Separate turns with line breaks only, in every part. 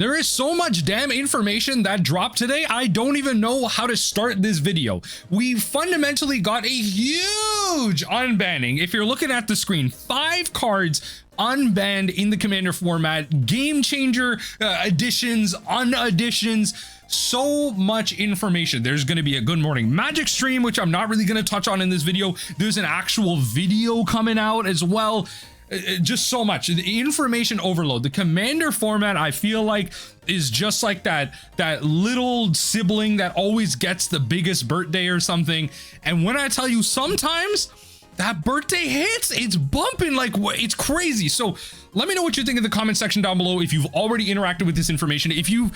There is so much damn information that dropped today, I don't even know how to start this video. We fundamentally got a huge unbanning. If you're looking at the screen, 5 cards unbanned in the Commander format, game changer additions, unadditions, so much information. There's going to be a Good Morning Magic stream, which I'm not really going to touch on in this video. There's an actual video coming out as well. Just so much. The information overload. The Commander format, I feel like, is just like that little sibling that always gets the biggest birthday or something. And when I tell you, sometimes that birthday hits, it's bumping like it's crazy. So let me know what you think in the comment section down below. If you've already interacted with this information, if you're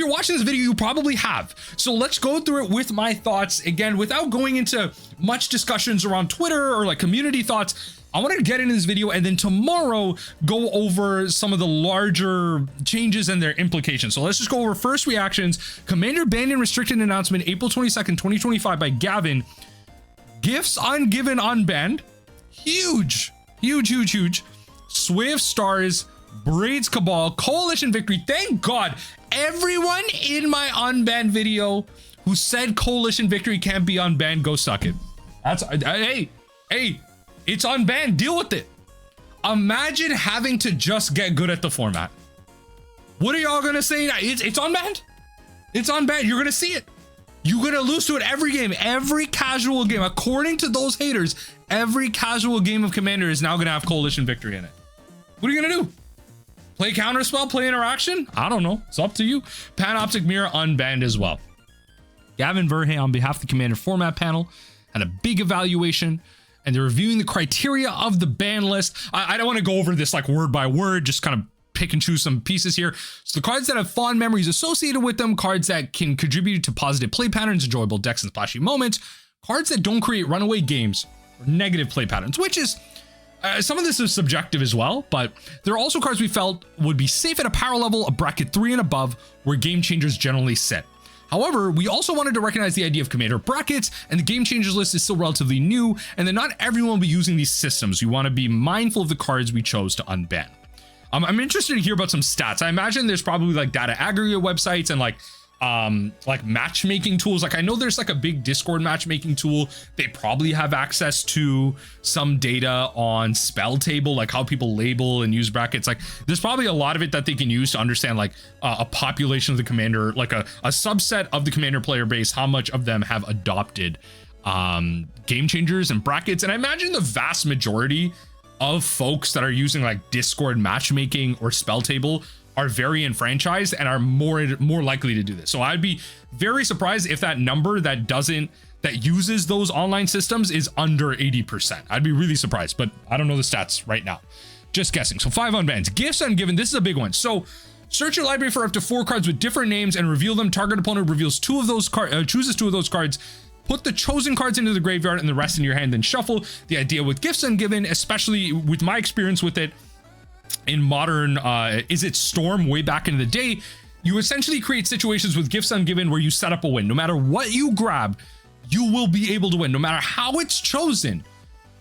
watching this video, you probably have. So let's go through it with my thoughts again, without going into much discussions around Twitter or like community thoughts. I want to get into this video and then tomorrow go over some of the larger changes and their implications. So let's just go over first reactions. Commander banned and restricted announcement April 22nd, 2025 by Gavin. Gifts ungiven unbanned. Huge. Swift Stars, Braids Cabal, Coalition Victory. Thank God everyone in my unbanned video who said Coalition Victory can't be unbanned, go suck it. That's hey. It's unbanned, deal with it. Imagine having to just get good at the format. What are y'all gonna say? It's unbanned? It's unbanned, you're gonna see it. You're gonna lose to it every game, every casual game. According to those haters, every casual game of Commander is now gonna have Coalition Victory in it. What are you gonna do? Play Counterspell, play Interaction? I don't know, it's up to you. Panoptic Mirror unbanned as well. Gavin Verhey on behalf of the Commander format panel had a big evaluation, and they're reviewing the criteria of the ban list. I don't want to go over this like word by word, just kind of pick and choose some pieces here. So the cards that have fond memories associated with them, cards that can contribute to positive play patterns, enjoyable decks and splashy moments, cards that don't create runaway games or negative play patterns, which is, some of this is subjective as well, but there are also cards we felt would be safe at a power level of bracket 3 and above, where game changers generally sit. However, we also wanted to recognize the idea of Commander brackets, and the game changers list is still relatively new, and that not everyone will be using these systems. We want to be mindful of the cards we chose to unban. I'm interested to hear about some stats. I imagine there's probably like data aggregate websites and like matchmaking tools. Like I know there's like a big Discord matchmaking tool. They probably have access to some data on spell table, like how people label and use brackets. Like there's probably a lot of it that they can use to understand like a population of the Commander, like a subset of the Commander player base, how much of them have adopted game changers and brackets. And I imagine the vast majority of folks that are using like Discord matchmaking or spell table are very enfranchised and are more likely to do this. So I'd be very surprised if that number that uses those online systems is under 80%. I'd be really surprised, but I don't know the stats right now. Just guessing. So 5 unbans. Gifts ungiven. This is a big one. So search your library for up to 4 cards with different names and reveal them. Target opponent reveals 2 of those cards, chooses 2 of those cards. Put the chosen cards into the graveyard and the rest in your hand, then shuffle. The idea with gifts ungiven, especially with my experience with it in modern Is It Storm way back in the day, you essentially create situations with gifts ungiven where you set up a win. No matter what you grab, you will be able to win. No matter how it's chosen,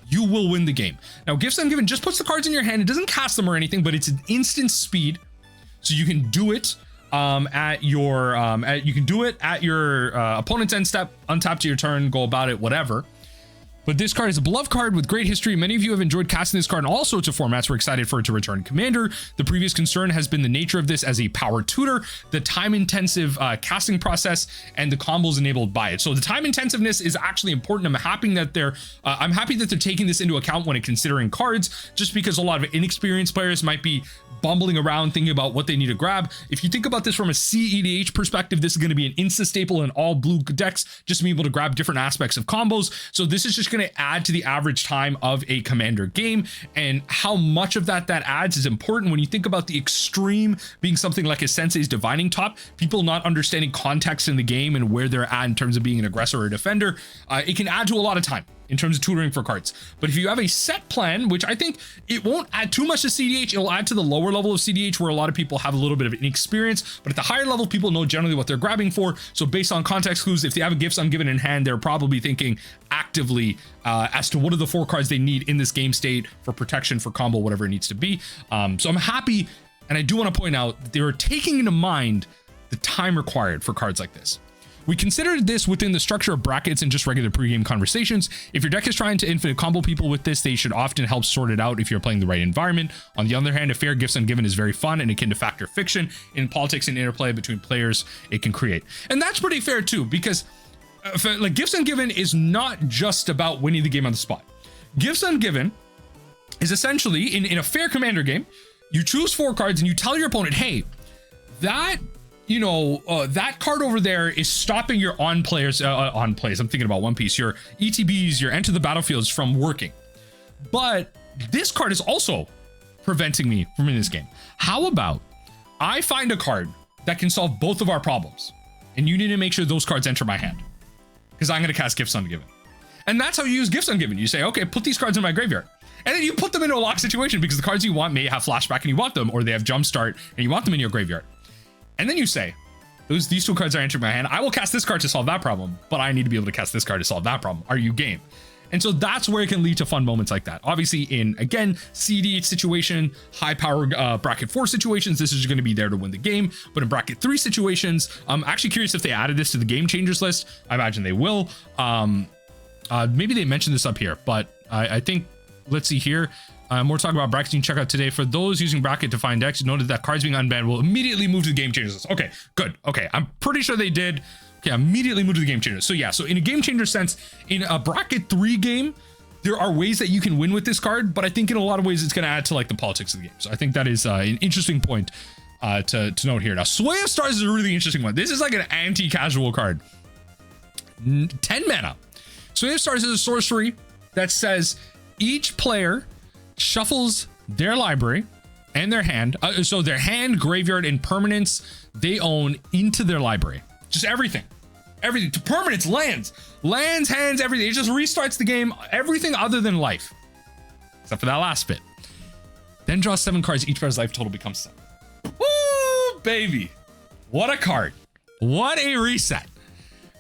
you will win the game. Now, gifts ungiven just puts the cards in your hand. It doesn't cast them or anything, but it's an instant speed, so you can do it at your opponent's end step, untap to your turn, go about it, whatever. But this card is a beloved card with great history. Many of you have enjoyed casting this card in all sorts of formats. We're excited for it to return in Commander. The previous concern has been the nature of this as a power tutor, the time-intensive casting process, and the combos enabled by it. So the time intensiveness is actually important. I'm happy that they're taking this into account when considering cards, just because a lot of inexperienced players might be bumbling around thinking about what they need to grab. If you think about this from a CEDH perspective, this is going to be an insta staple in all blue decks, just to be able to grab different aspects of combos. So this is just going to add to the average time of a Commander game, and how much of that adds is important when you think about the extreme being something like a Sensei's Divining Top, people not understanding context in the game and where they're at in terms of being an aggressor or a defender. It can add to a lot of time in terms of tutoring for cards. But if you have a set plan, which I think it won't add too much to CDH, it'll add to the lower level of CDH where a lot of people have a little bit of inexperience, but at the higher level, people know generally what they're grabbing for. So based on context clues, if they have a gifts ungiven in hand, they're probably thinking actively as to what are the 4 cards they need in this game state for protection, for combo, whatever it needs to be. So I'm happy And I do want to point out that they were taking into mind the time required for cards like this. We considered this within the structure of brackets and just regular pregame conversations. If your deck is trying to infinite combo people with this, they should often help sort it out if you're playing the right environment. On the other hand, a fair gifts ungiven is very fun and akin to factor fiction in politics and interplay between players it can create. And that's pretty fair too, because like gifts ungiven is not just about winning the game on the spot. Gifts ungiven is essentially in a fair commander game, you choose 4 cards and you tell your opponent, hey, that that card over there is stopping your on plays. I'm thinking about One Piece, your ETBs, your enter the battlefields from working. But this card is also preventing me from winning this game. How about I find a card that can solve both of our problems, and you need to make sure those cards enter my hand, because I'm going to cast Gifts Ungiven. And that's how you use Gifts Ungiven. You say, okay, put these cards in my graveyard. And then you put them into a lock situation because the cards you want may have flashback and you want them, or they have jumpstart and you want them in your graveyard. And then you say, these 2 cards are entering my hand. I will cast this card to solve that problem, but I need to be able to cast this card to solve that problem. Are you game? And so that's where it can lead to fun moments like that. Obviously, in, again, EDH situation, high power bracket 4 situations, this is going to be there to win the game. But in bracket 3 situations, I'm actually curious if they added this to the game changers list. I imagine they will. Maybe they mentioned this up here, but I think, let's see here. More talking about brackets you can check out today. For those using bracket to find decks, noted that cards being unbanned will immediately move to the game changers list. Okay, good. Okay, I'm pretty sure they did. Okay, immediately move to the game changers. So yeah, so in a game changer sense, in a bracket 3 game, there are ways that you can win with this card, but I think in a lot of ways it's going to add to like the politics of the game. So I think that is an interesting point to note here. Now, Sway of Stars is a really interesting one. This is like an anti-casual card. 10 mana. Sway of Stars is a sorcery that says each player shuffles their library and their hand, so their hand, graveyard, and permanents they own into their library. Just everything to permanents, lands, hands, everything. It just restarts the game, everything other than life, except for that last bit. Then draw 7 cards. Each player's life total becomes 7. Woo, baby! What a card! What a reset!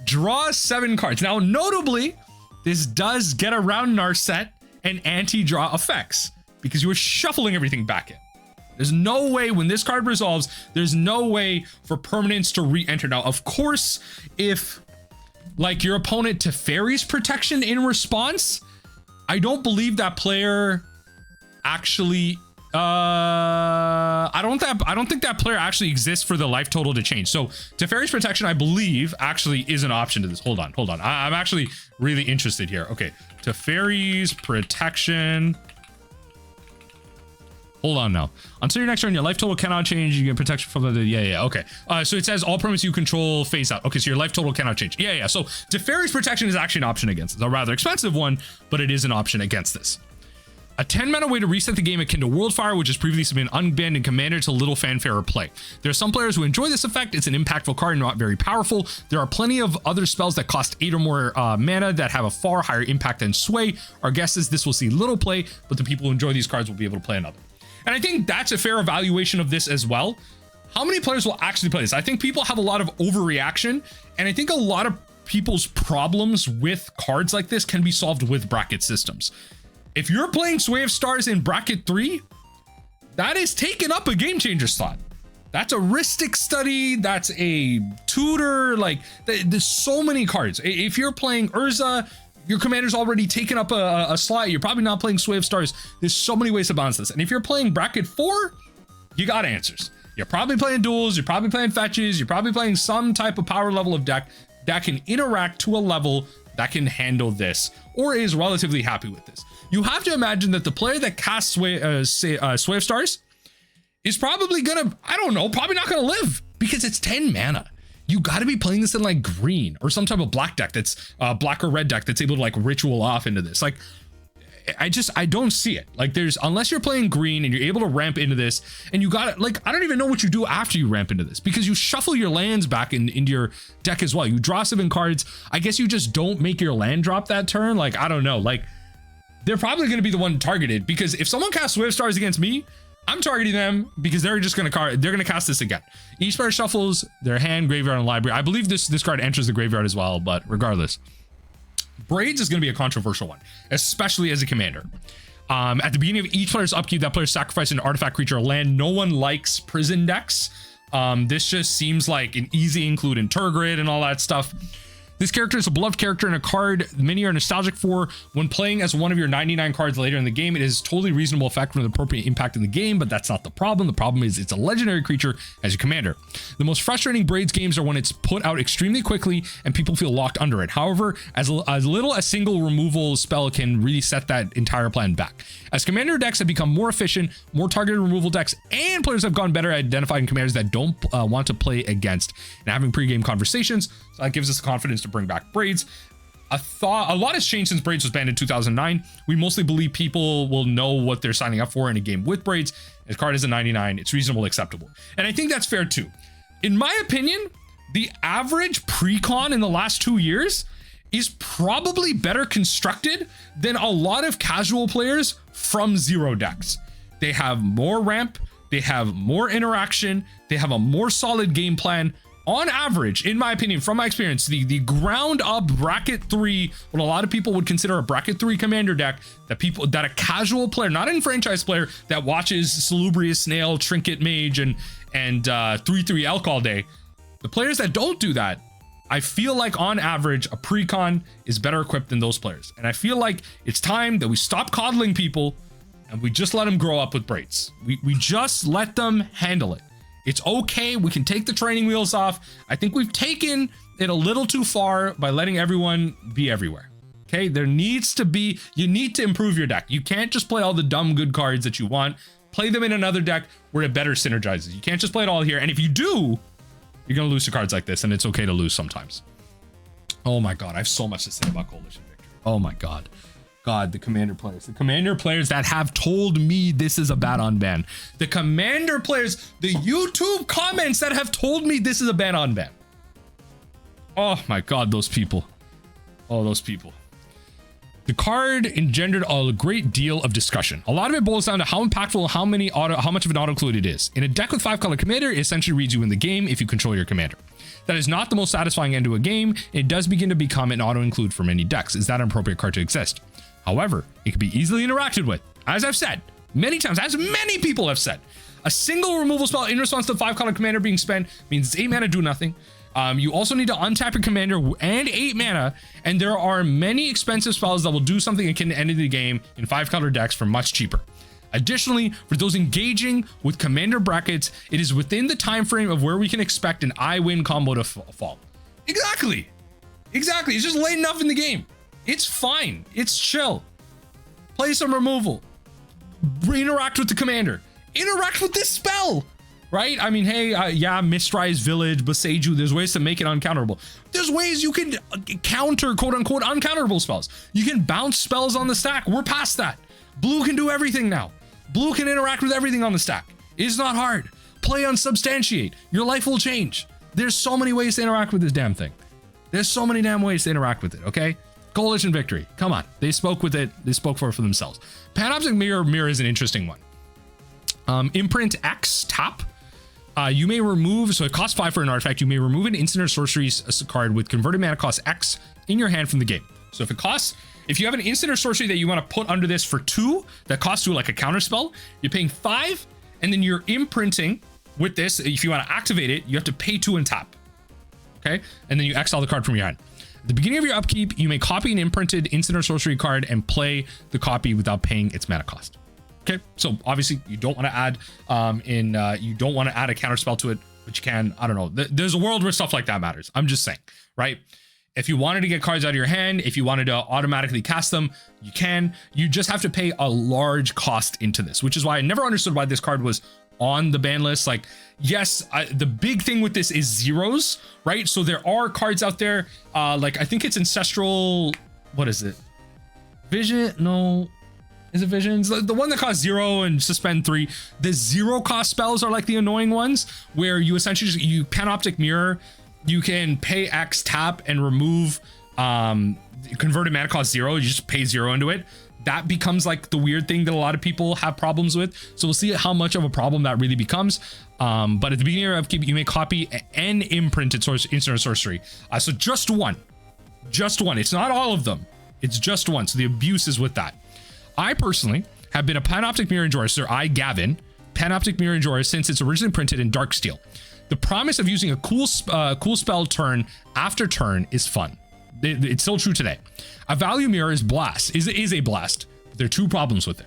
Draw 7 cards. Now, notably, this does get around in our set and anti-draw effects because you were shuffling everything back in. There's no way when this card resolves, there's no way for permanents to re-enter. Now, of course, if like your opponent Teferi's protection in response, I don't believe that player actually I don't think that player actually exists for the life total to change. So Teferi's protection, I believe, actually is an option to this. Hold on. I'm actually really interested here. Okay, Teferi's protection. Hold on now. Until your next turn, your life total cannot change. You get protection from the okay. So it says all permanents you control phase out. Okay, so your life total cannot change. So Teferi's protection is actually an option against this. A rather expensive one, but it is an option against this. A 10 mana way to reset the game akin to Worldfire, which has previously been unbanned in Commander to little fanfare or play. There are some players who enjoy this effect. It's an impactful card and not very powerful. There are plenty of other spells that cost 8 or more mana that have a far higher impact than Sway. Our guess is this will see little play, but the people who enjoy these cards will be able to play another. And I think that's a fair evaluation of this as well. How many players will actually play this? I think people have a lot of overreaction, and I think a lot of people's problems with cards like this can be solved with bracket systems. If you're playing Sway of Stars in bracket 3, that is taking up a game changer slot. That's a Ristic Study, that's a Tutor, like there's so many cards. If you're playing Urza, your commander's already taken up a slot. You're probably not playing Sway of Stars. There's so many ways to balance this. And if you're playing bracket 4, you got answers. You're probably playing duels, you're probably playing fetches, you're probably playing some type of power level of deck that can interact to a level that can handle this or is relatively happy with this. You have to imagine that the player that casts Sway of Stars is probably gonna, I don't know, probably not gonna live because it's 10 mana. You got to be playing this in like green or some type of black deck that's black or red deck that's able to like ritual off into this. Like, I don't see it. Like there's, unless you're playing green and you're able to ramp into this and you got it, like, I don't even know what you do after you ramp into this because you shuffle your lands back into your deck as well. You draw 7 cards. I guess you just don't make your land drop that turn. Like, I don't know. Like they're probably going to be the one targeted because if someone casts Sway of Stars against me, I'm targeting them because they're just going to cast this again. Each player shuffles their hand, graveyard, and library. I believe this card enters the graveyard as well, but regardless. Braids is going to be a controversial one, especially as a commander. At the beginning of each player's upkeep, that player sacrifices an artifact, creature, or land. No one likes prison decks. This just seems like an easy include in Turgid and all that stuff. This character is a beloved character and a card many are nostalgic for. When playing as one of your 99 cards later in the game, it is totally reasonable effect from the appropriate impact in the game, but that's not the problem. The problem is it's a legendary creature as your commander. The most frustrating Braids games are when it's put out extremely quickly and people feel locked under it. However, as little a single removal spell can really set that entire plan back. As commander decks have become more efficient, more targeted removal decks, and players have gotten better at identifying commanders that don't want to play against and having pre-game conversations, so that gives us the confidence to bring back Braids. A lot has changed since Braids was banned in 2009. We mostly believe people will know what they're signing up for in a game with Braids. His card is a 99. It's reasonable, acceptable. And I think that's fair too. In my opinion, the average pre-con in the last 2 years is probably better constructed than a lot of casual players from zero decks. They have more ramp, they have more interaction, they have a more solid game plan. On average, in my opinion, from my experience, the ground up bracket 3, what a lot of people would consider a bracket 3 commander deck, that a casual player, not a franchise player that watches Salubrious Snail, Trinket Mage, and 3/3 Elk all day, the players that don't do that, I feel like on average, a pre-con is better equipped than those players. And I feel like it's time that we stop coddling people and we just let them grow up with Braids. We just let them handle it. It's okay. We can take the training wheels off. I think we've taken it a little too far by letting everyone be everywhere. Okay. You need to improve your deck. You can't just play all the dumb good cards that you want. Play them in another deck where it better synergizes. You can't just play it all here. And if you do, you're going to lose to cards like this, and it's okay to lose sometimes. Oh my God. I have so much to say about Coalition Victory. Oh my God. The commander players that have told me this is a bad unban. The commander players, the YouTube comments that have told me this is a bad unban. Oh my God, those people. Oh, those people. The card engendered a great deal of discussion. A lot of it boils down to how impactful, how much of an auto include it is. In a deck with 5-color commander, it essentially reads you in the game if you control your commander. That is not the most satisfying end to a game. It does begin to become an auto include for many decks. Is that an appropriate card to exist? However, it can be easily interacted with. As I've said many times, as many people have said, a single removal spell in response to the 5-color commander being spent means it's 8 mana, do nothing. You also need to untap your commander and 8 mana, and there are many expensive spells that will do something and can end the game in 5-color decks for much cheaper. Additionally, for those engaging with commander brackets, it is within the time frame of where we can expect an I win combo to fall. Exactly. It's just late enough in the game. It's fine. It's chill. Play some removal. Interact with the commander. Interact with this spell. Right? I mean, hey, yeah, Mistrise Village, Boseiju, there's ways to make it uncounterable. There's ways you can counter, quote unquote, uncounterable spells. You can bounce spells on the stack. We're past that. Blue can do everything now. Blue can interact with everything on the stack. It's not hard. Play Unsubstantiate. Your life will change. There's so many ways to interact with this damn thing. There's so many damn ways to interact with it, okay? Coalition Victory. Come on. They spoke with it. They spoke for themselves. Panoptic Mirror is an interesting one. Imprint X, tap. You may remove, so it costs 5 for an artifact. You may remove an instant or sorcery card with converted mana cost X in your hand from the game. So if you have an instant or sorcery that you want to put under this for 2, that costs you like a counter spell, you're paying 5, and then you're imprinting with this. If you want to activate it, you have to pay 2 and tap. Okay. And then you exile the card from your hand. At the beginning of your upkeep, you may copy an imprinted instant or sorcery card and play the copy without paying its mana cost. Okay, so obviously you don't want to add you don't want to add a counter spell to it, but you can. I don't know. There's a world where stuff like that matters. I'm just saying, right? If you wanted to get cards out of your hand, if you wanted to automatically cast them, you can. You just have to pay a large cost into this, which is why I never understood why this card was on the ban list. Like, yes, the big thing with this is zeros, right? So there are cards out there, like I think it's Ancestral. What is it? Vision? No. Is it Visions? The one that costs 0 and suspend 3. The 0 cost spells are like the annoying ones where you essentially you Panoptic Mirror. You can pay X, tap, and remove converted mana cost 0. You just pay 0 into it. That becomes like the weird thing that a lot of people have problems with. So we'll see how much of a problem that really becomes. But at the beginning of upkeep, you may copy an imprinted instant or sorcery. So just one. It's not all of them. It's just one. So the abuse is with that. I personally have been a Panoptic Mirror Enjoyer, Sir I, Gavin, Panoptic Mirror Enjoyer since it's originally printed in Dark Steel. The promise of using a cool spell turn after turn is fun. It's still true today. A value mirror is a blast. But there are two problems with it.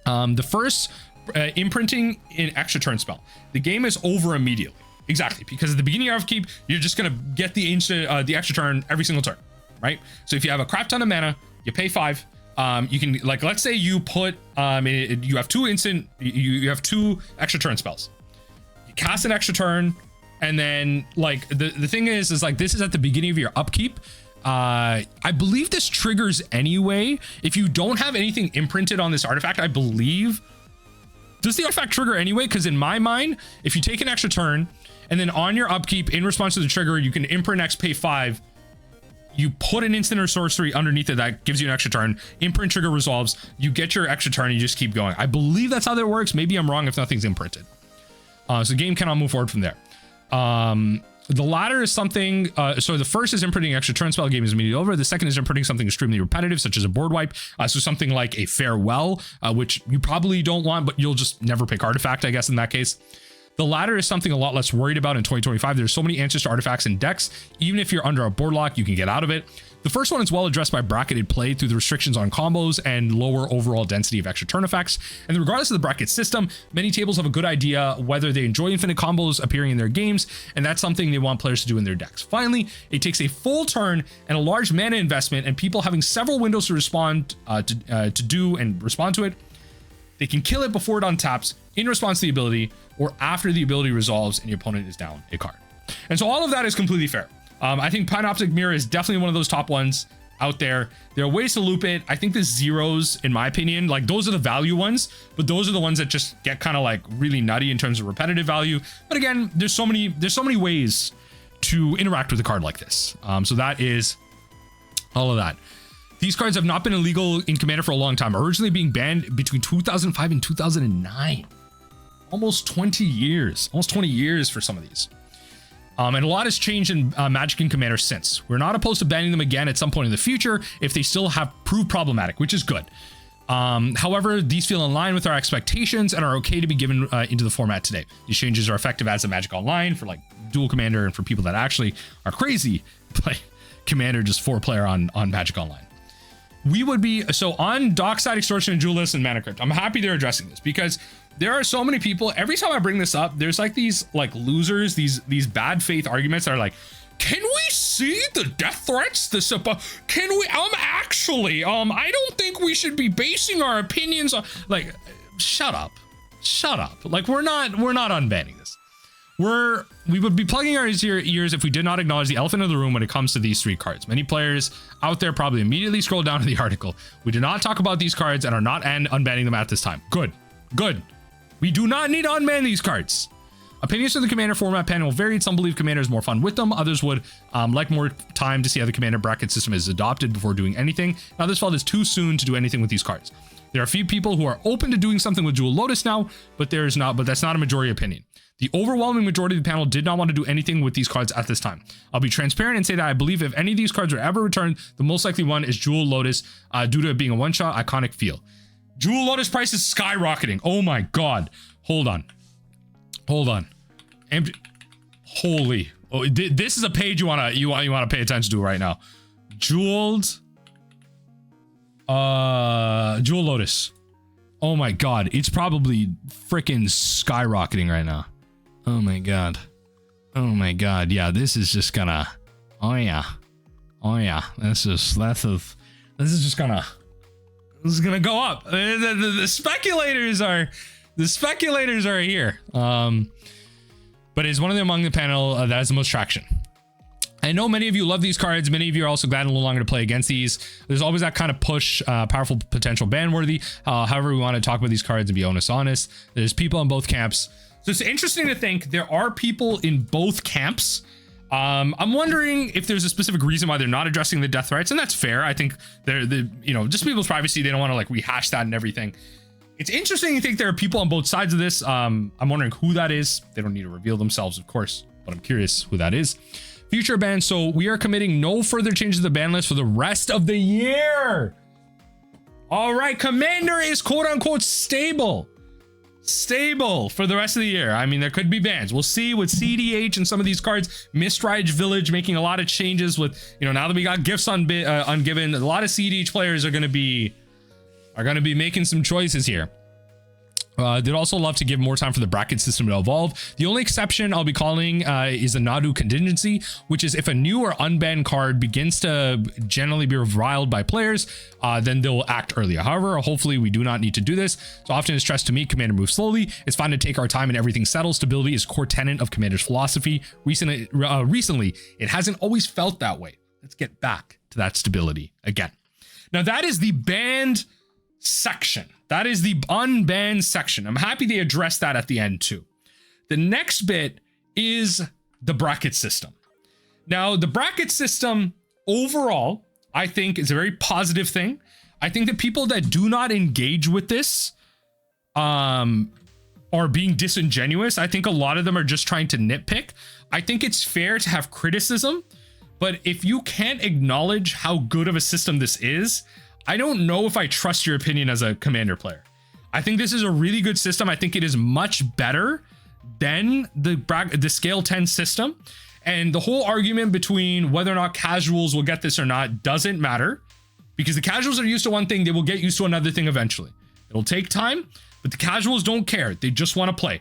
The first, imprinting an extra turn spell. The game is over immediately. Exactly, because at the beginning of upkeep, you're just gonna get the extra turn every single turn, right? So if you have a crap ton of mana, you pay 5. You can, like, let's say you put you have two extra turn spells. You cast an extra turn, and then like the thing is like this is at the beginning of your upkeep. I believe this triggers anyway. If you don't have anything imprinted on this artifact, I believe. Does the artifact trigger anyway? Because in my mind, if you take an extra turn and then on your upkeep in response to the trigger, you can imprint X, pay 5. You put an instant or sorcery underneath it that gives you an extra turn. Imprint trigger resolves. You get your extra turn. You just keep going. I believe that's how that works. Maybe I'm wrong if nothing's imprinted. So the game cannot move forward from there. The latter is something, so the first is imprinting extra turn spell, game is immediately over. The second is imprinting something extremely repetitive, such as a board wipe. So something like a farewell, which you probably don't want, but you'll just never pick artifact, I guess, in that case. The latter is something a lot less worried about in 2025. There's so many answers to artifacts in decks. Even if you're under a board lock, you can get out of it. The first one is well addressed by bracketed play through the restrictions on combos and lower overall density of extra turn effects. And regardless of the bracket system, many tables have a good idea whether they enjoy infinite combos appearing in their games, and that's something they want players to do in their decks. Finally, it takes a full turn and a large mana investment, and people having several windows to respond to do and respond to it. They can kill it before it untaps, in response to the ability, or after the ability resolves and your opponent is down a card. And so all of that is completely fair. I think Panoptic Mirror is definitely one of those top ones out there. There are ways to loop it. I think the zeros, in my opinion, like those are the value ones, but those are the ones that just get kind of like really nutty in terms of repetitive value. But again, there's so many ways to interact with a card like this. So that is all of that. These cards have not been illegal in Commander for a long time, originally being banned between 2005 and 2009. Almost 20 years for some of these. And a lot has changed in Magic and Commander since. We're not opposed to banning them again at some point in the future if they still have proved problematic, which is good. However, these feel in line with our expectations and are okay to be given into the format today. These changes are effective as a Magic Online for like dual Commander and for people that actually are crazy play Commander just 4-player on Magic Online. We would be, so on Dockside, Extortion, and Duelist and Mana Crypt, I'm happy they're addressing this because there are so many people, every time I bring this up, there's like these like losers, these bad faith arguments that are like, can we see the death threats? Can we, I don't think we should be basing our opinions on, like, shut up. Like, we're not unbanning this. We would be plugging our ears if we did not acknowledge the elephant in the room when it comes to these 3 cards. Many players out there probably immediately scroll down to the article. We did not talk about these cards and are not unbanning them at this time. Good. We do not need to unban these cards. Opinions of the Commander format panel varied. Some believe Commander is more fun with them. Others would like more time to see how the Commander bracket system is adopted before doing anything. Now, this felt is too soon to do anything with these cards. There are a few people who are open to doing something with Jewel Lotus now, but that's not a majority opinion. The overwhelming majority of the panel did not want to do anything with these cards at this time. I'll be transparent and say that I believe if any of these cards are ever returned, the most likely one is Jewel Lotus due to it being a one-shot iconic feel. Jewel Lotus price is skyrocketing. Oh my god. Hold on. Holy. Oh, this is a page you want to pay attention to right now. Jewel Lotus. Oh my god, it's probably freaking skyrocketing right now. Oh my god. Yeah, this is just gonna. Oh yeah. This is gonna go up. The speculators are here. But it's one of them among the panel that has the most traction. I know many of you love these cards. Many of you are also glad no longer to play against these. There's always that kind of push, powerful potential ban worthy. However, we want to talk about these cards and be honest. There's people in both camps. So it's interesting to think there are people in both camps. I'm wondering if there's a specific reason why they're not addressing the death threats, and that's fair. I think they're just people's privacy. They don't want to like rehash that and everything. It's interesting to think there are people on both sides of this. I'm wondering who that is. They don't need to reveal themselves, of course, but I'm curious who that is. Future ban. So we are committing no further changes to the ban list for the rest of the year. All right, Commander is quote unquote stable for the rest of the year. I mean, there could be bans. We'll see with CDH and some of these cards. Mistridge Village making a lot of changes with, you know, now that we got gifts on ungiven, a lot of CDH players are going to be making some choices here. They'd also love to give more time for the bracket system to evolve. The only exception I'll be calling is a Nadu contingency, which is if a new or unbanned card begins to generally be reviled by players, then they'll act earlier. However, hopefully we do not need to do this. So often it's stressed to me, Commander moves slowly. It's fine to take our time and everything settles. Stability is core tenet of Commander's philosophy. Recently, it hasn't always felt that way. Let's get back to that stability again. Now that is the banned section. That is the unbanned section. I'm happy they addressed that at the end too. The next bit is the bracket system. Now, the bracket system overall, I think is a very positive thing. I think that people that do not engage with this are being disingenuous. I think a lot of them are just trying to nitpick. I think it's fair to have criticism, but if you can't acknowledge how good of a system this is, I don't know if I trust your opinion as a Commander player. I think this is a really good system. I think it is much better than the scale 10 system. And the whole argument between whether or not casuals will get this or not doesn't matter, because the casuals are used to one thing, they will get used to another thing eventually. It'll take time, but the casuals don't care. They just want to play.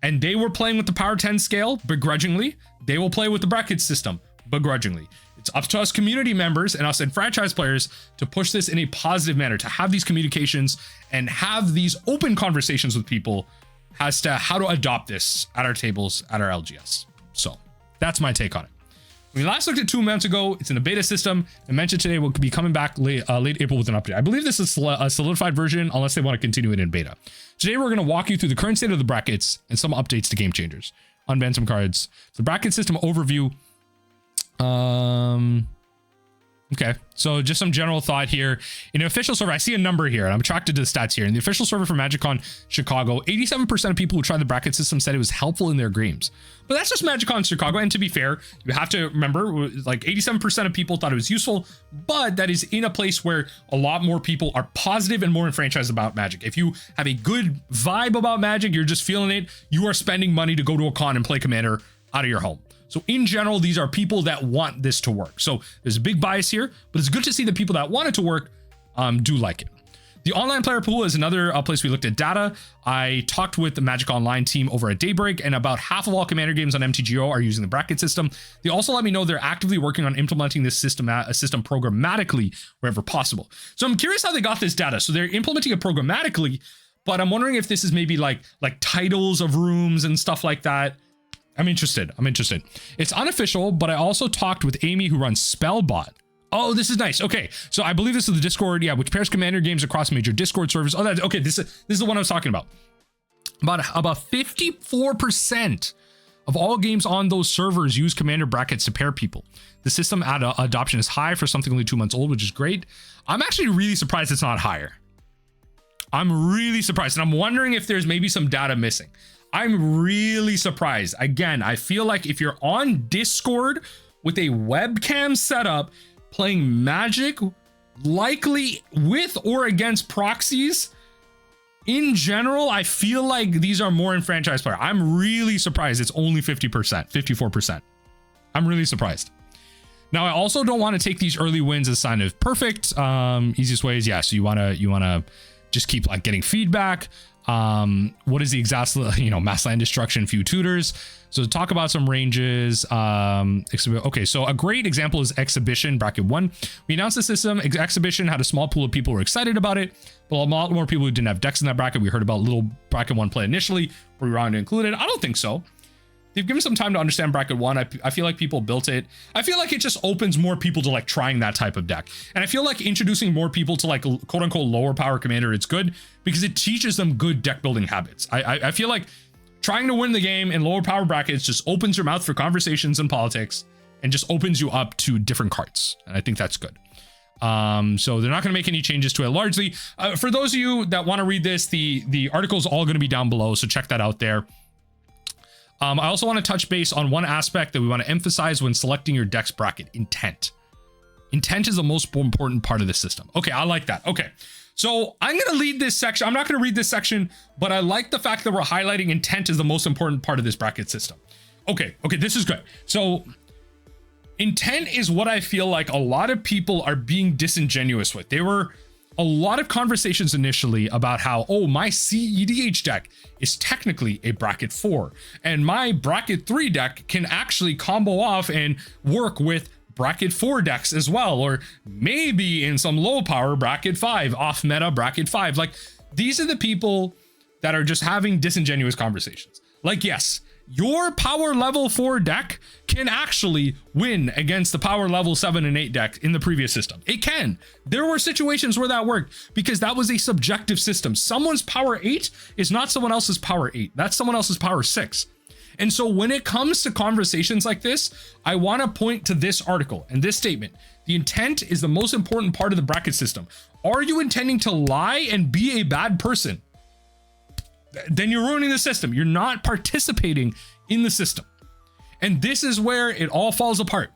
And they were playing with the power 10 scale begrudgingly. They will play with the bracket system begrudgingly. It's up to us community members and us and franchise players to push this in a positive manner, to have these communications and have these open conversations with people as to how to adopt this at our tables, at our LGS. So that's my take on it. We last looked at 2 months ago. It's in a beta system. I mentioned today we'll be coming back late April with an update. I believe this is a solidified version unless they want to continue it in beta. Today we're going to walk you through the current state of the brackets and some updates to game changers. Unban some cards. The bracket system overview. Okay, so just some general thought here. In an official server, I see a number here, and I'm attracted to the stats here. In the official server for MagicCon Chicago, 87% of people who tried the bracket system said it was helpful in their games. But that's just MagicCon Chicago, and to be fair, you have to remember, like 87% of people thought it was useful, but that is in a place where a lot more people are positive and more enfranchised about Magic. If you have a good vibe about Magic, you're just feeling it, you are spending money to go to a con and play Commander out of your home. So in general, these are people that want this to work. So there's a big bias here, but it's good to see the people that want it to work do like it. The online player pool is another place we looked at data. I talked with the Magic Online team over at Daybreak, and about half of all Commander games on MTGO are using the bracket system. They also let me know they're actively working on implementing this system programmatically wherever possible. So I'm curious how they got this data. So they're implementing it programmatically, but I'm wondering if this is maybe like titles of rooms and stuff like that. I'm interested. It's unofficial, but I also talked with Amy, who runs Spellbot. Oh, this is nice. Okay, so I believe this is the Discord, yeah, which pairs Commander games across major Discord servers. Oh, that's okay. This is the one I was talking about. About 54% of all games on those servers use Commander brackets to pair people. The system adoption is high for something only 2 months old, which is great. I'm actually really surprised it's not higher. I'm really surprised, and I'm wondering if there's maybe some data missing. I'm really surprised. Again, I feel like if you're on Discord with a webcam setup playing Magic, likely with or against proxies, in general, I feel like these are more enfranchised players. I'm really surprised it's only 50%, 54%. I'm really surprised. Now, I also don't want to take these early wins as a sign of perfect. Easiest way is, yeah, so you want to just keep like getting feedback. What is the exact, mass land destruction, few tutors. So to talk about some ranges, okay, so a great example is Exhibition bracket 1. We announced the system. Exhibition had a small pool of people who were excited about it, but a lot more people who didn't have decks in that bracket. We heard about little bracket 1 play initially. Were we wrong to include it? I don't think so. They've given some time to understand bracket 1. I feel like people built it. I feel like it just opens more people to like trying that type of deck. And I feel like introducing more people to like quote unquote lower power Commander, it's good because it teaches them good deck building habits. I feel like trying to win the game in lower power brackets just opens your mouth for conversations and politics and just opens you up to different cards. And I think that's good. So they're not going to make any changes to it largely. For those of you that want to read this, the article is all going to be down below. So check that out there. I also want to touch base on one aspect that we want to emphasize when selecting your deck's bracket: intent. Intent is the most important part of the system. Okay, I like that. Okay, So I'm going to lead this section. I'm not going to read this section, but I like the fact that we're highlighting intent is the most important part of this bracket system. Okay, this is good. So intent is what I feel like a lot of people are being disingenuous with. There were a lot of conversations initially about how, oh, my CEDH deck is technically a bracket 4, and my bracket 3 deck can actually combo off and work with bracket 4 decks as well, or maybe in some low power bracket 5, off meta bracket 5. Like, these are the people that are just having disingenuous conversations. Like, yes, your power level 4 deck can actually win against the power level 7 and 8 deck in the previous system. It can. There were situations where that worked because that was a subjective system. Someone's power 8 is not someone else's power 8. That's someone else's power 6. And so when it comes to conversations like this, I want to point to this article and this statement. The intent is the most important part of the bracket system. Are you intending to lie and be a bad person? Then you're ruining the system. You're not participating in the system. And this is where it all falls apart.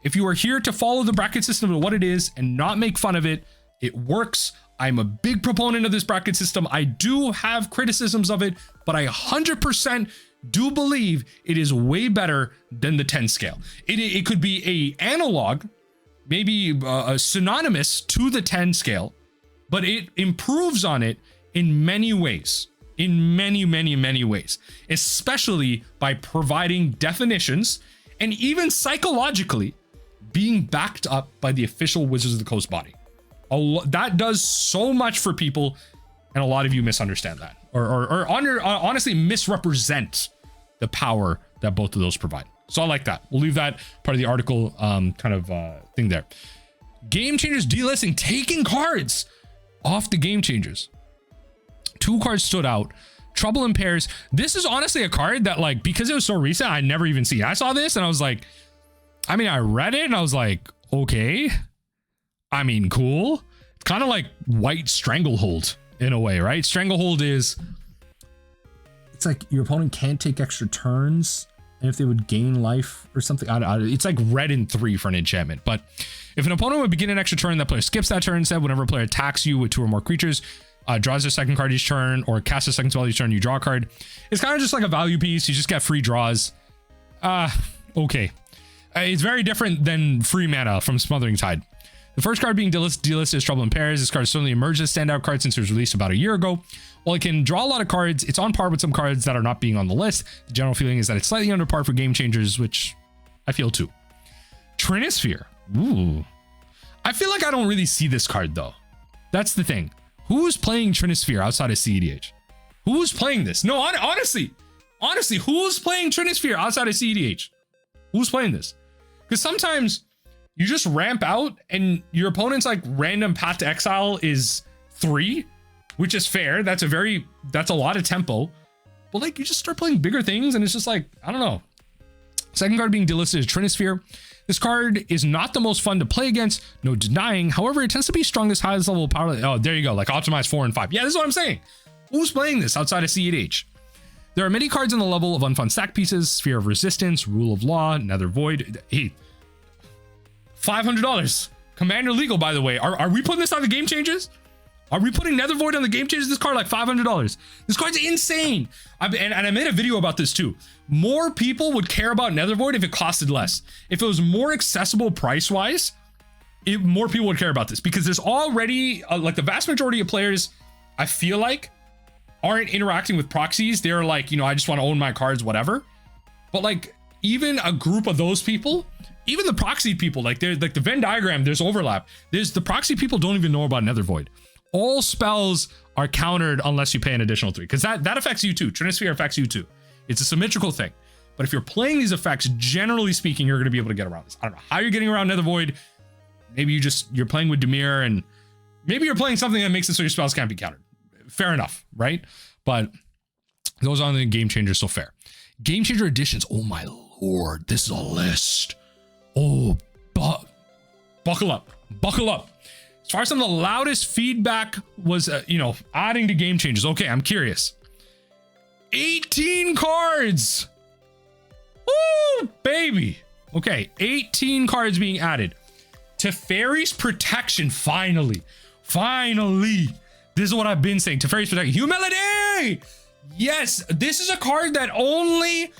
If you are here to follow the bracket system and what it is and not make fun of it, it works. I'm a big proponent of this bracket system. I do have criticisms of it, but I 100% do believe it is way better than the 10 scale. It could be a analog, maybe synonymous to the 10 scale, but it improves on it in many ways. In many ways, especially by providing definitions and even psychologically being backed up by the official Wizards of the Coast body. That does so much for people, and a lot of you misunderstand that, or honestly misrepresent the power that both of those provide. So I like that. We'll leave that part of the article thing there. Game Changers delisting, taking cards off the Game Changers. 2 cards stood out. Trouble in Pairs. This is honestly a card that, like, because it was so recent, I never even seen. I saw this and I was like, I mean, I read it and I was like, okay. I mean, cool. It's kind of like White Stranglehold in a way, right? Stranglehold is, it's like your opponent can't take extra turns, and if they would gain life or something, it's like red in 3 for an enchantment. But if an opponent would begin an extra turn, that player skips that turn instead. Whenever a player attacks you with 2 or more creatures, draws their second card each turn, or casts a second spell each turn, you draw a card. It's kind of just like a value piece. You just get free draws. Okay. It's very different than free mana from Smothering Tide. The first card being delisted is Trouble in Pairs. This card certainly emerged as a standout card since it was released about a year ago. While it can draw a lot of cards, it's on par with some cards that are not being on the list. The general feeling is that it's slightly under par for Game Changers, which I feel too. Trinisphere. Ooh. I feel like I don't really see this card though. That's the thing. Who's playing Trinisphere outside of CEDH? Who's playing this? No, honestly, who's playing Trinisphere outside of CEDH? Who's playing this? Because sometimes you just ramp out and your opponent's like random Path to Exile is 3, which is fair. That's a lot of tempo. But like, you just start playing bigger things and it's just like, I don't know. Second card being delisted is Trinisphere. This card is not the most fun to play against, no denying. However, it tends to be strongest, highest level of power. Oh, there you go. Like optimize 4 and 5. Yeah, this is what I'm saying. Who's playing this outside of CEDH? There are many cards on the level of unfun stack pieces, Sphere of Resistance, Rule of Law, Nether Void. Hey, $500. Commander Legal, by the way. Are we putting this on the Game Changers? Are we putting Nether Void on the Game Changers? This card like $500. This card's insane. And I made a video about this too. More people would care about Nether Void if it costed less. If it was more accessible price-wise, more people would care about this, because there's already like the vast majority of players, I feel like, aren't interacting with proxies. They're like, you know, I just want to own my cards, whatever. But like, even a group of those people, even the proxy people, like there's like the Venn diagram, there's overlap. There's the proxy people don't even know about Nether Void. All spells are countered unless you pay an additional 3, because that affects you too. Trinisphere affects you too. It's a symmetrical thing. But if you're playing these effects, generally speaking, you're going to be able to get around this. I don't know how you're getting around Nether Void. Maybe you're playing with Dimir, and maybe you're playing something that makes it so your spells can't be countered. Fair enough, right? But those aren't the Game Changers, so fair. Game Changer editions. Oh my lord, this is a list. Oh, buckle up. As far as some of the loudest feedback was, adding to Game Changers. Okay, I'm curious. 18 cards. Woo, baby. Okay, 18 cards being added. Teferi's Protection, finally. This is what I've been saying. Teferi's Protection. Humility! Yes, this is a card that only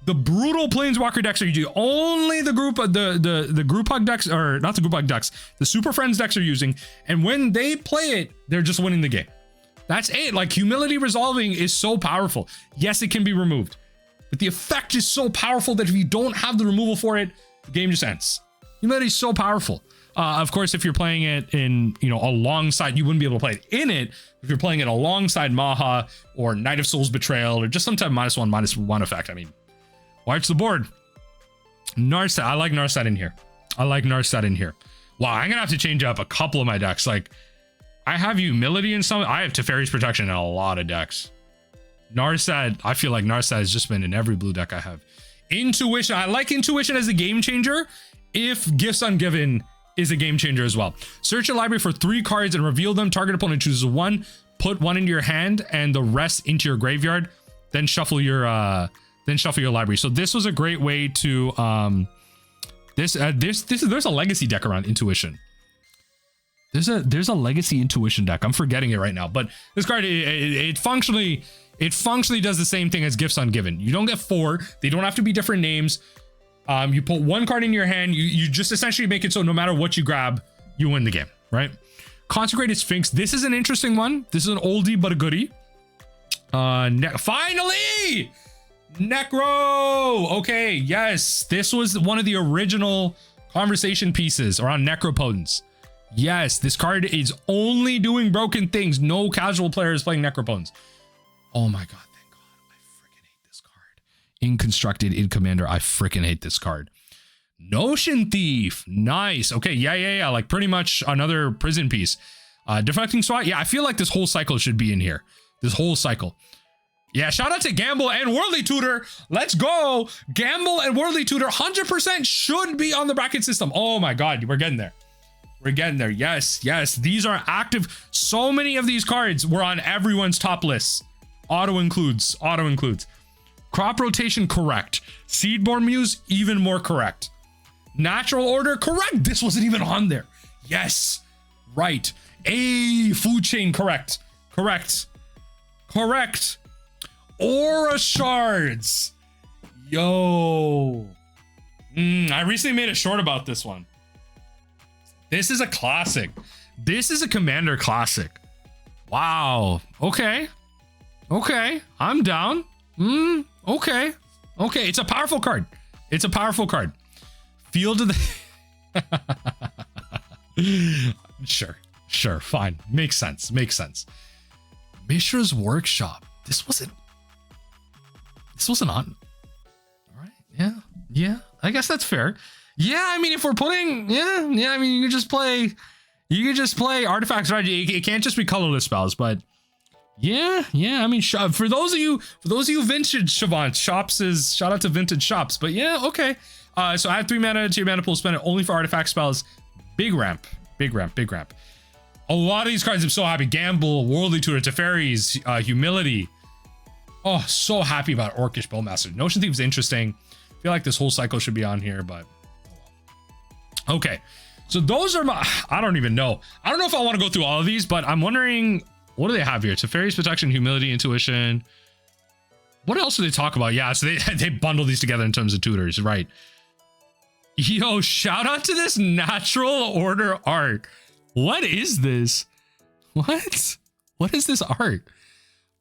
the brutal Planeswalker decks are using. Only the group of the group hug decks, or not the group hug decks, the Super Friends decks are using. And when they play it, they're just winning the game. That's it. Like, Humility Resolving is so powerful. Yes, it can be removed, but the effect is so powerful that if you don't have the removal for it, the game just ends. Humility is so powerful. Of course, if you're playing it in, you know, alongside, you wouldn't be able to play it in it. If you're playing it alongside Maha or Knight of Souls Betrayal or just some type of -1/-1 effect, I mean, watch the board. Narset, I like Narset in here. I like Narset in here. Wow, I'm gonna have to change up a couple of my decks. Like, I have Humility in some, I have Teferi's Protection in a lot of decks. Narset, I feel like Narset has just been in every blue deck I have. Intuition, I like Intuition as a game changer if Gifts Ungiven is a game changer as well. Search your library for 3 cards and reveal them. Target opponent chooses 1, put 1 into your hand and the rest into your graveyard, then shuffle your library. So this was a great way to there's a legacy deck around Intuition. There's a legacy Intuition deck. I'm forgetting it right now, but this card it functionally does the same thing as Gifts Ungiven. You don't get 4. They don't have to be different names. You put 1 card in your hand. You just essentially make it so no matter what you grab, you win the game, right? Consecrated Sphinx. This is an interesting one. This is an oldie but a goodie. Finally, Necro. Okay, yes, this was one of the original conversation pieces around Necropotence. Yes, this card is only doing broken things. No casual player is playing Necropotence. Oh my god. In Constructed, in Commander, I freaking hate this card. Notion Thief, nice. Okay, yeah, like pretty much another prison piece. Deflecting SWAT, yeah, I feel like this whole cycle should be in here. This whole cycle. Yeah, shout out to Gamble and Worldly Tutor. Let's go. Gamble and Worldly Tutor 100% should be on the bracket system. Oh my god, we're getting there. We're getting there. Yes, these are active. So many of these cards were on everyone's top lists. Auto includes. Crop Rotation, correct. Seedborn Muse, even more correct. Natural Order, correct. This wasn't even on there. Yes, right. Food Chain, correct. Aura Shards. Yo. I recently made a short about this one. This is a classic. This is a Commander classic. Wow. Okay. I'm down. Okay. It's a powerful card. Field of the sure, fine. Makes sense. Mishra's Workshop. This wasn't on. All right. Yeah. I guess that's fair. Yeah, I mean, if we're putting, I mean, you could just play artifacts, right? It can't just be colorless spells, but yeah. I mean, for those of you vintage Shavant shops is shout out to vintage shops, but yeah, okay. So add 3 mana to your mana pool, spend it only for artifact spells. Big ramp. A lot of these cards I'm so happy. Gamble, Worldly Tutor, Teferi's, Humility. Oh, so happy about Orcish Bowmaster. Notion Thief is interesting. I feel like this whole cycle should be on here, but okay. So those are my, I don't even know. I don't know if I want to go through all of these, but I'm wondering, what do they have here? Teferi's Protection, Humility, Intuition. What else do they talk about? Yeah, so they bundle these together in terms of tutors, right? Yo, shout out to this Natural Order art. What is this? What is this art?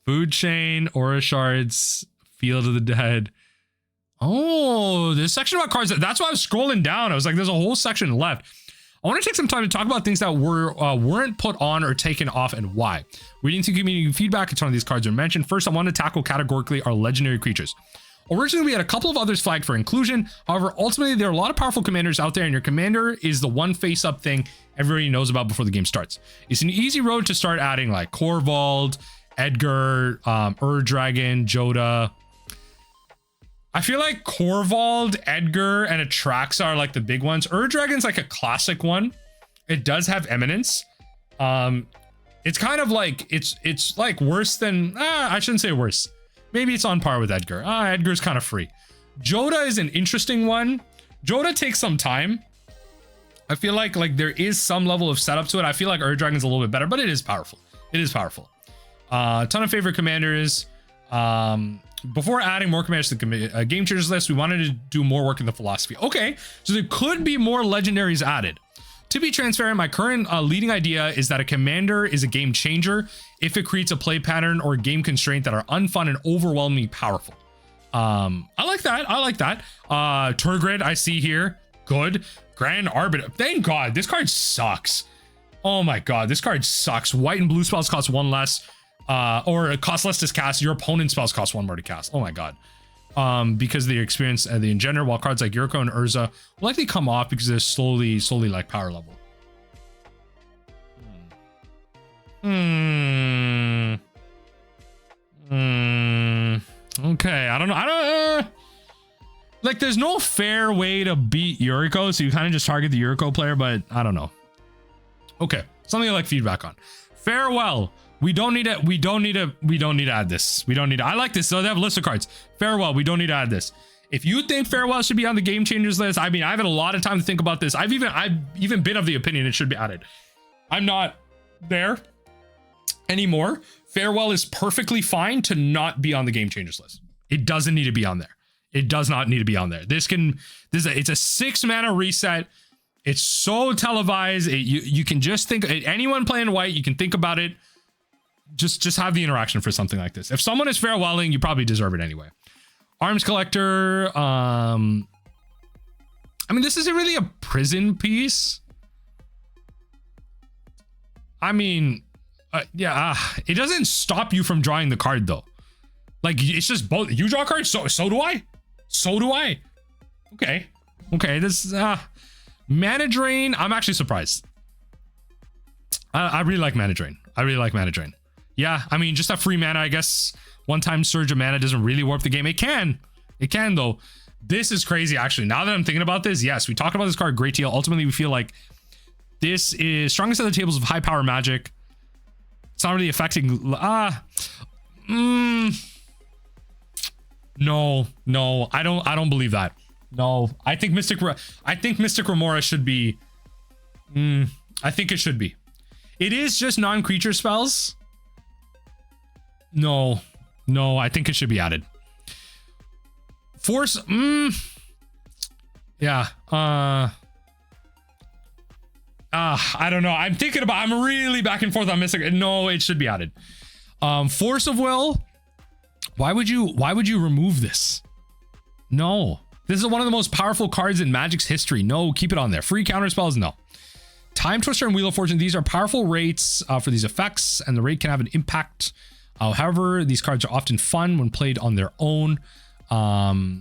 Food Chain, Aura Shards, Field of the Dead. Oh, this section about cards. That's why I was scrolling down. I was like, there's a whole section left. I want to take some time to talk about things that weren't put on or taken off and why. Reading through community feedback, a ton of these cards are mentioned. First, I want to tackle categorically our legendary creatures. Originally, we had a couple of others flagged for inclusion. However, ultimately, there are a lot of powerful commanders out there, and your commander is the one face-up thing everybody knows about before the game starts. It's an easy road to start adding like Korvold, Edgar, Ur-Dragon, Joda. I feel like Korvold, Edgar, and Atraxa are like the big ones. Ur-Dragon's like a classic one. It does have Eminence. It's kind of like, it's like worse than, I shouldn't say worse. Maybe it's on par with Edgar. Edgar's kind of free. Joda is an interesting one. Joda takes some time. I feel like there is some level of setup to it. I feel like Ur-Dragon's a little bit better, but it is powerful. It is powerful. A ton of favorite commanders. Before adding more commanders to the game changers list, we wanted to do more work in the philosophy. Okay, so there could be more legendaries added. To be transparent, my current leading idea is that a commander is a game changer if it creates a play pattern or game constraint that are unfun and overwhelmingly powerful. I like that. I like that. Turgid, I see here. Good. Grand Arbiter. Thank God. This card sucks. Oh my God. This card sucks. White and blue spells cost 1 less. Or it costs less to cast. Your opponent's spells cost 1 more to cast. Oh my God. Because of the experience and the engender, while cards like Yuriko and Urza will likely come off because they're slowly like power level. Okay, I don't know. Like, there's no fair way to beat Yuriko, so you kind of just target the Yuriko player, but I don't know. Okay, something I like feedback on. Farewell. We don't need to add this. I like this. So they have a list of cards. Farewell. We don't need to add this. If you think Farewell should be on the game changers list, I mean, I've had a lot of time to think about this. I've even been of the opinion it should be added. I'm not there anymore. Farewell is perfectly fine to not be on the game changers list. It doesn't need to be on there. It does not need to be on there. It's a 6 mana reset. It's so televised. You can just think, anyone playing white, you can think about it. Just have the interaction for something like this. If someone is farewelling, you probably deserve it anyway. Arms Collector. I mean, this isn't really a prison piece. I mean, it doesn't stop you from drawing the card though. Like, it's just both. You draw cards, so do I. So do I. Okay. This Mana Drain. I'm actually surprised. I really like Mana Drain. Yeah, I mean, just a free mana, I guess. One-time surge of mana doesn't really warp the game. It can though. This is crazy, actually. Now that I'm thinking about this, yes, we talked about this card a great deal. Ultimately, we feel like this is strongest at the tables of high power magic. It's not really affecting. No, I don't believe that. No, I think Mystic Remora should be. I think it should be. It is just non-creature spells. No, I think it should be added. Force. Yeah. I don't know. I'm really back and forth on Mystic. No, it should be added. Force of Will. Why would you remove this? No. This is one of the most powerful cards in Magic's history. No, keep it on there. Free counter spells, no. Time Twister and Wheel of Fortune. These are powerful rates for these effects, and the rate can have an impact. However, these cards are often fun when played on their own. Our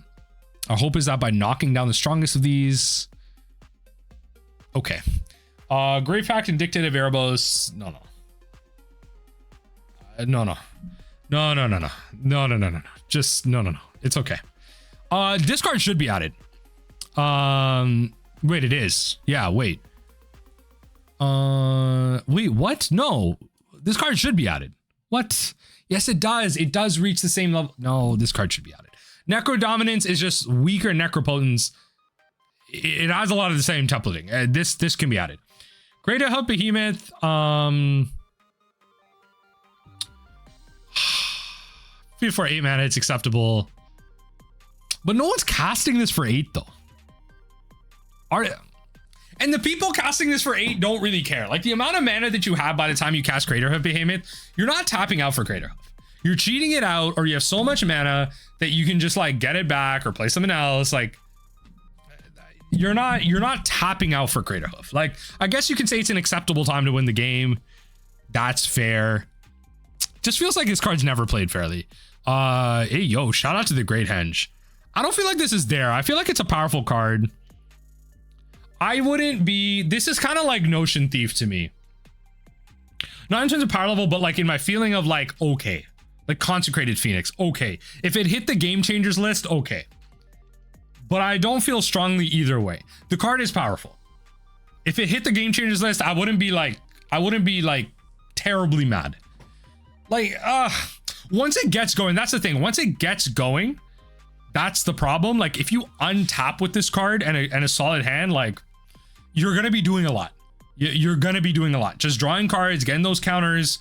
hope is that by knocking down the strongest of these. Okay. Grave Pact and Dictative Erebos. No. Just no. It's okay. Discard should be added. Wait, it is. Yeah, wait. Wait, what? No. This card should be added. What? Yes, it does. It does reach the same level. No, this card should be added. Necro Dominance is just weaker Necropotence. It has a lot of the same templating. This can be added. Greater Hub Behemoth. 3 for 8 mana, it's acceptable. But no one's casting this for 8 though. And the people casting this for 8 don't really care. Like, the amount of mana that you have by the time you cast Crater Hoof Behemoth, you're not tapping out for Crater Hoof. You're cheating it out, or you have so much mana that you can just like get it back or play something else. Like, you're not tapping out for Crater Hoof. Like, I guess you can say it's an acceptable time to win the game. That's fair. Just feels like this card's never played fairly. Hey, yo, shout out to the Great Henge. I don't feel like this is there. I feel like it's a powerful card. I wouldn't be. This is kind of like Notion Thief to me. Not in terms of power level, but like in my feeling of like, okay. Like Consecrated Phoenix, okay. If it hit the Game Changers list, okay. But I don't feel strongly either way. The card is powerful. If it hit the Game Changers list, I wouldn't be like terribly mad. Like, once it gets going, that's the thing. Once it gets going, that's the problem. Like, if you untap with this card and a solid hand, like, you're gonna be doing a lot. You're gonna be doing a lot. Just drawing cards, getting those counters.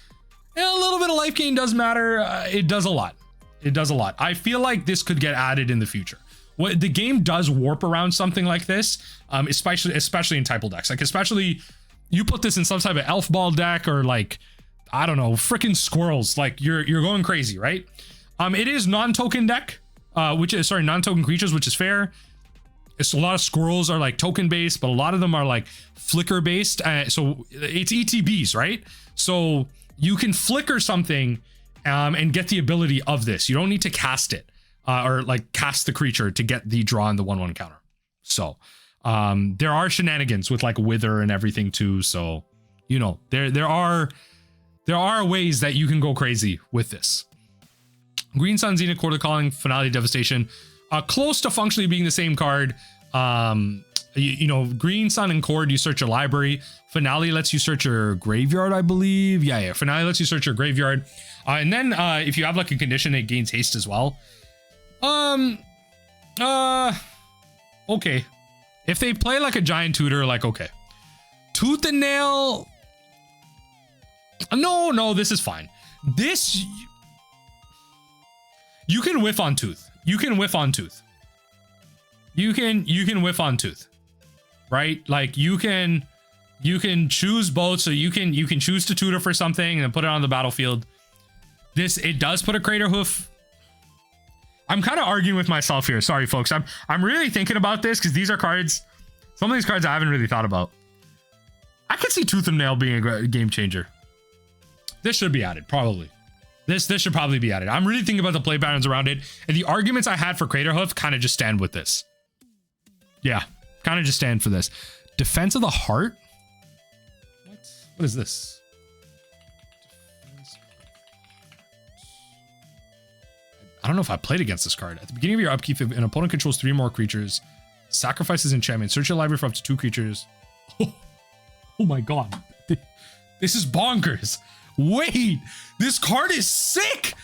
a little bit of life gain does matter. It does a lot. It does a lot. I feel like this could get added in the future. What the game does warp around something like this, especially in typal decks. Like especially you put this in some type of elf ball deck or like, I don't know, freaking squirrels. Like you're going crazy, right? It is non-token deck, non-token creatures, which is fair. It's a lot of squirrels are like token based, but a lot of them are like flicker based. So it's ETBs, right? So you can flicker something and get the ability of this. You don't need to cast it or like cast the creature to get the draw and the 1/1 counter. So there are shenanigans with like wither and everything too. So, you know, there are ways that you can go crazy with this. Green Sun, Zenith, Quarter Calling, Finale, Devastation. Close to functionally being the same card. You know, Green Sun and Cord, you search your library. Finale lets you search your graveyard, I believe. Yeah. Finale lets you search your graveyard. And then if you have like a condition, it gains haste as well. Okay. If they play like a giant tutor, like, okay. Tooth and Nail. No, this is fine. This, you can whiff on Tooth. You can whiff on Tooth. You can whiff on Tooth, right? Like you can choose both. So you can choose to tutor for something and put it on the battlefield. It does put a Crater Hoof. I'm kind of arguing with myself here. Sorry, folks. I'm really thinking about this because these are cards. Some of these cards I haven't really thought about. I could see Tooth and Nail being a game changer. This should be added, probably. This should probably be added. I'm really thinking about the play patterns around it, and the arguments I had for Crater Hoof kind of just stand with this. Yeah, kind of just stand for this. Defense of the Heart? What is this? I don't know if I played against this card. At the beginning of your upkeep, if an opponent controls 3 more creatures, sacrifices enchantment, search your library for up to 2 creatures. Oh my god. This is bonkers. Wait, this card is sick.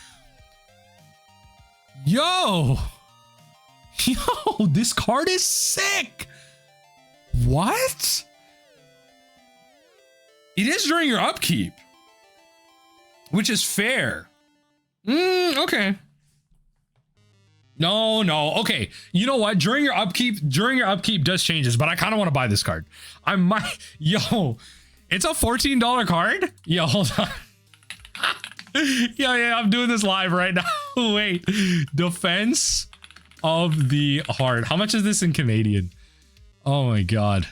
Yo, this card is sick. What? It is during your upkeep, which is fair. Okay. No. Okay. You know what? During your upkeep does changes, but I kind of want to buy this card. I might. Yo, it's a $14 card. Yo, hold on. Yeah, I'm doing this live right now. Wait, Defense of the Heart. How much is this in Canadian? Oh my god.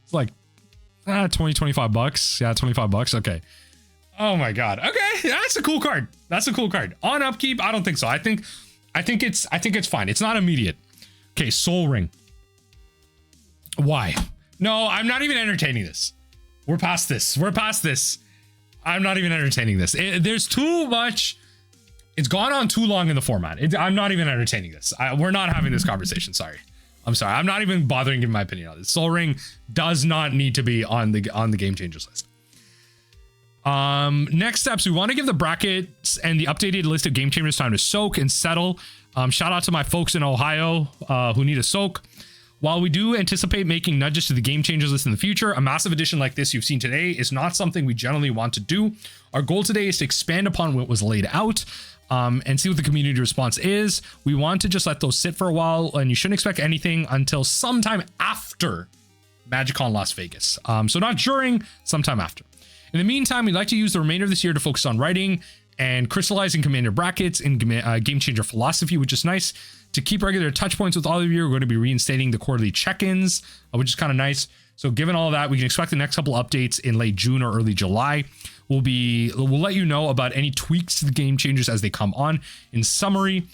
It's like 25 bucks. Yeah, 25 bucks. Okay. Oh my god. Okay, that's a cool card. On upkeep, I don't think so. I think it's fine. It's not immediate. Okay, Soul Ring. Why? No, I'm not even entertaining this. We're past this. I'm not even entertaining this. There's too much. It's gone on too long in the format. I'm not even entertaining this. We're not having this conversation. Sorry. I'm sorry. I'm not even bothering giving my opinion on this. Soul Ring does not need to be on the game changers list. Next steps, we want to give the brackets and the updated list of game changers time to soak and settle. Shout out to my folks in Ohio who need a soak. While we do anticipate making nudges to the game changers list in the future, a massive addition like this you've seen today is not something we generally want to do. Our goal today is to expand upon what was laid out and see what the community response is. We want to just let those sit for a while, and you shouldn't expect anything until sometime after MagicCon Las Vegas. So not during, sometime after. In the meantime, we'd like to use the remainder of this year to focus on writing and crystallizing commander brackets and game changer philosophy, which is nice. To keep regular touch points with all of you, we're going to be reinstating the quarterly check-ins, which is kind of nice. So given all that, we can expect the next couple updates in late June or early July. We'll let you know about any tweaks to the game changers as they come on. In summary,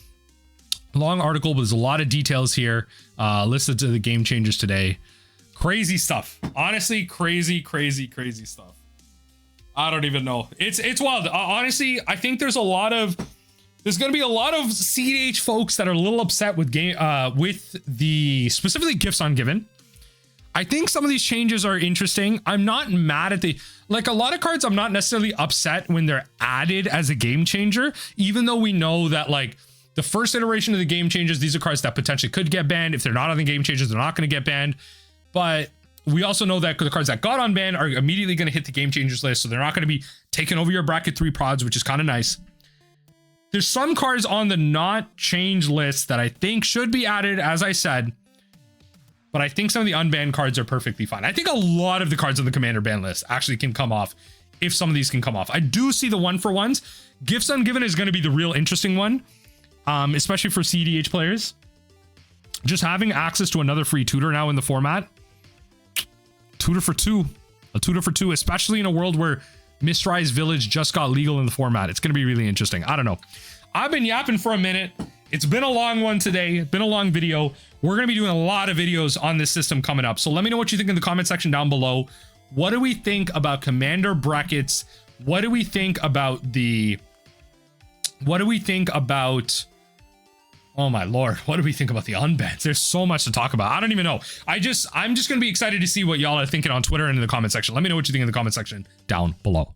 long article, but there's a lot of details here listed to the game changers today. Crazy stuff. Honestly, crazy stuff. I don't even know. It's wild. Honestly, I think there's going to be a lot of CEDH folks that are a little upset with the specifically gifts ungiven. I think some of these changes are interesting. I'm not mad at like a lot of cards. I'm not necessarily upset when they're added as a game changer, even though we know that like the first iteration of the game changers, these are cards that potentially could get banned. If they're not on the game changers, they're not going to get banned. But we also know that the cards that got unbanned are immediately going to hit the game changers list, so they're not going to be taking over your bracket 3 prods, which is kind of nice. There's some cards on the not change list that I think should be added, as I said, but I think some of the unbanned cards are perfectly fine. I think a lot of the cards on the commander ban list actually can come off if some of these can come off. I do see the 1-for-1s. Gifts Ungiven is going to be the real interesting one, especially for CEDH players. Just having access to another free tutor now in the format. Tutor for 2. A tutor for 2, especially in a world where Mistrise Village just got legal in the format. It's going to be really interesting. I don't know. I've been yapping for a minute. It's been a long one today. It's been a long video. We're going to be doing a lot of videos on this system coming up. So let me know what you think in the comment section down below. What do we think about commander brackets? What do we think about oh my lord, what do we think about the unbans? There's so much to talk about. I don't even know. I'm just going to be excited to see what y'all are thinking on Twitter and in the comment section. Let me know what you think in the comment section down below.